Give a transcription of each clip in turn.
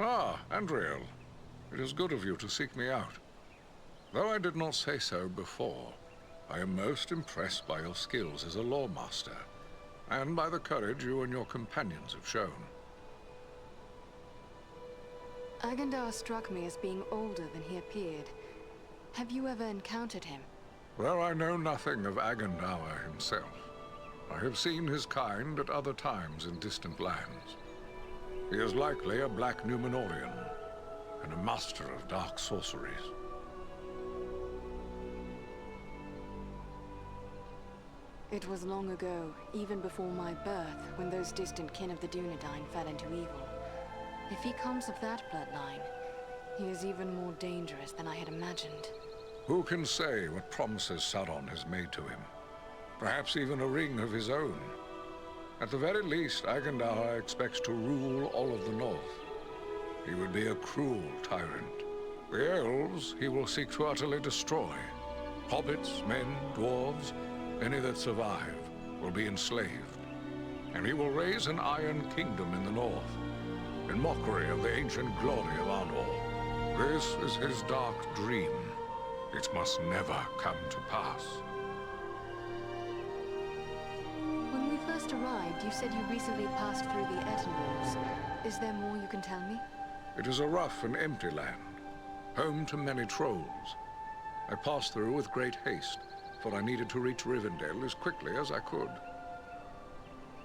Ah, Andriel. It is good of you to seek me out. Though I did not say so before, I am most impressed by your skills as a lawmaster, and by the courage you and your companions have shown. Agandar struck me as being older than he appeared. Have you ever encountered him? Well, I know nothing of Agandar himself. I have seen his kind at other times in distant lands. He is likely a black Numenorian, and a master of dark sorceries. It was long ago, even before my birth, when those distant kin of the Dunedain fell into evil. If he comes of that bloodline, he is even more dangerous than I had imagined. Who can say what promises Sauron has made to him? Perhaps even a ring of his own. At the very least, Agandar expects to rule all of the North. He would be a cruel tyrant. The elves he will seek to utterly destroy. Hobbits, men, dwarves, any that survive, will be enslaved. And he will raise an iron kingdom in the North, in mockery of the ancient glory of Arnor. This is his dark dream. It must never come to pass. When we first arrived, you said you recently passed through the Etenwalls. Is there more you can tell me? It is a rough and empty land, home to many trolls. I passed through with great haste, for I needed to reach Rivendell as quickly as I could.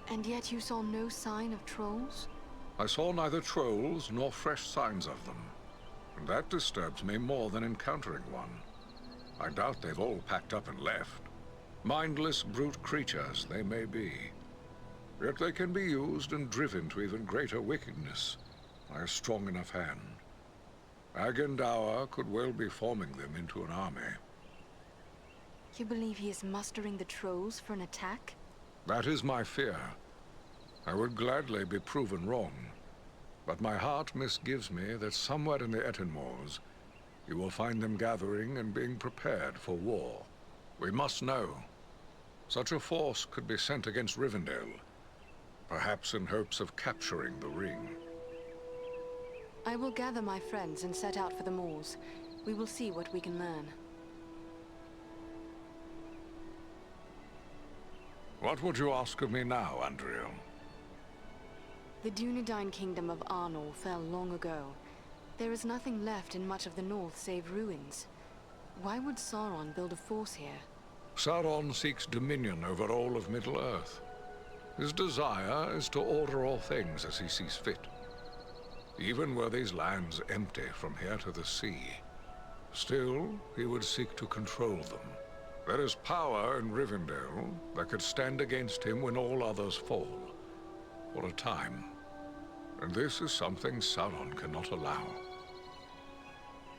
And yet you saw no sign of trolls? I saw neither trolls nor fresh signs of them, and that disturbs me more than encountering one. I doubt they've all packed up and left. Mindless brute creatures they may be. Yet they can be used and driven to even greater wickedness by a strong enough hand. Agandar could well be forming them into an army. You believe he is mustering the trolls for an attack? That is my fear. I would gladly be proven wrong, but my heart misgives me that somewhere in the Etenwalls you will find them gathering and being prepared for war. We must know. Such a force could be sent against Rivendell, perhaps in hopes of capturing the ring. I will gather my friends and set out for the moors. We will see what we can learn. What would you ask of me now, Andriel? The Dunedain kingdom of Arnor fell long ago. There is nothing left in much of the north save ruins. Why would Sauron build a force here? Sauron seeks dominion over all of Middle-earth. His desire is to order all things as he sees fit. Even were these lands empty from here to the sea, still he would seek to control them. There is power in Rivendell that could stand against him when all others fall, for a time. And this is something Sauron cannot allow.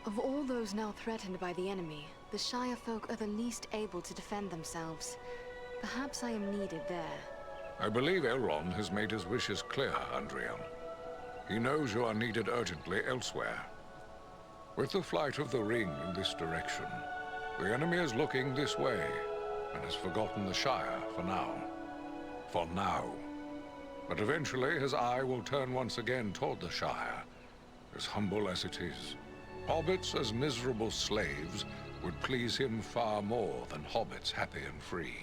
Of all those now threatened by the enemy, the Shire folk are the least able to defend themselves. Perhaps I am needed there. I believe Elrond has made his wishes clear, Andriel. He knows you are needed urgently elsewhere. With the flight of the ring in this direction, the enemy is looking this way, and has forgotten the Shire for now. For now. But eventually his eye will turn once again toward the Shire, as humble as it is. Hobbits as miserable slaves would please him far more than hobbits happy and free.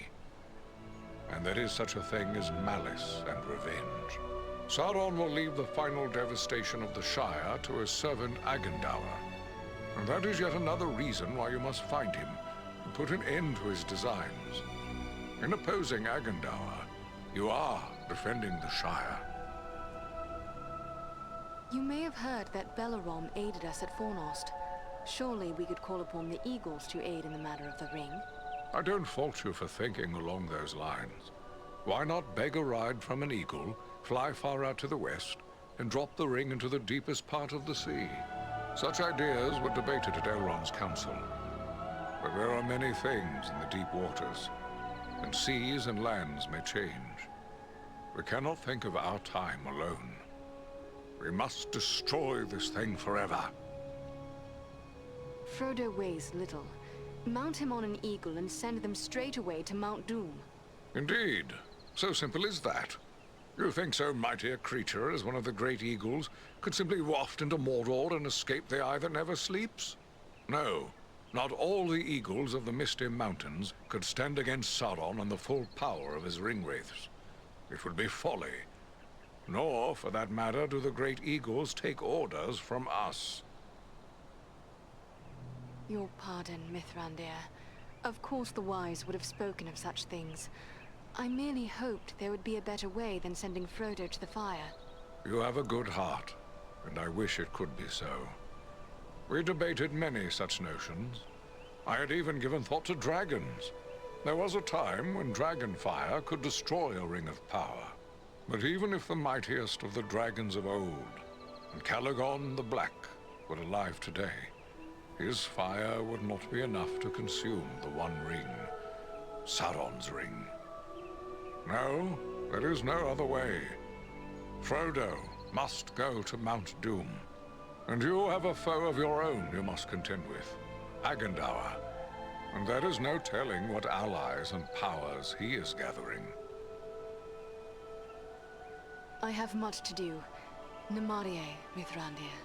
And there is such a thing as malice and revenge. Sauron will leave the final devastation of the Shire to his servant Agandar. And that is yet another reason why you must find him and put an end to his designs. In opposing Agandar, you are defending the Shire. You may have heard that Bellerom aided us at Fornost. Surely we could call upon the Eagles to aid in the matter of the ring. I don't fault you for thinking along those lines. Why not beg a ride from an eagle, fly far out to the west, and drop the ring into the deepest part of the sea? Such ideas were debated at Elrond's council. But there are many things in the deep waters, and seas and lands may change. We cannot think of our time alone. We must destroy this thing forever. Frodo weighs little. Mount him on an eagle and send them straight away to Mount Doom. Indeed. So simple as that. You think so mighty a creature as one of the great eagles could simply waft into Mordor and escape the eye that never sleeps? No, not all the eagles of the Misty Mountains could stand against Sauron and the full power of his ringwraiths. It would be folly. Nor, for that matter, do the great eagles take orders from us. Your pardon, Mithrandir. Of course the wise would have spoken of such things. I merely hoped there would be a better way than sending Frodo to the fire. You have a good heart, and I wish it could be so. We debated many such notions. I had even given thought to dragons. There was a time when dragonfire could destroy a ring of power. But even if the mightiest of the dragons of old, and Calagon the Black, were alive today, his fire would not be enough to consume the One Ring, Sauron's ring. No, there is no other way. Frodo must go to Mount Doom. And you have a foe of your own you must contend with, Agandaur. And there is no telling what allies and powers he is gathering. I have much to do. Namarie, Mithrandir.